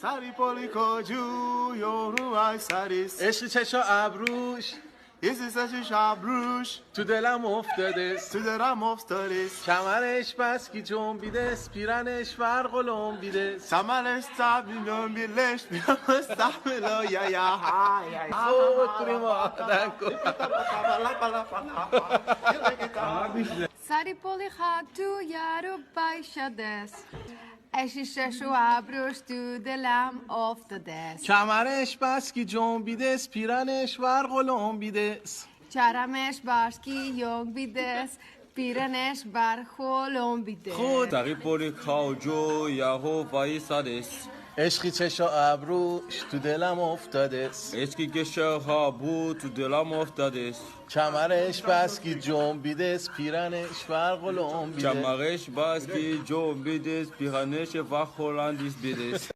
سری پولیکاجو یورو ای سریس عشق چشا ابروش ایزی سشی شبروش تو دلم افتاده تو درم افتاریس کمرش بس که جنبیده پیرنش ورقلم بیده سمرش تبیلون بیلش بیام استحملا یا یا خود کنیم آدن کن Sari polihatu yaru baishades. Eshishu abrush tu delam oftades. کمرش بس که جنبیده پیرنش ورقلم بیده Charamesh barski yong bides. Piranesh bar holom bides. خود Tripoli Kaujo Yahova Isades. عشقی چشا ابروش تو دلم افتاده Eski Gesha Habu to the Lam of Tades. کمرش بس که جنبیده پیرنش ورقلم بیده Chamaresh Baski Joe Bides Pihanesh Vaholandis Bides.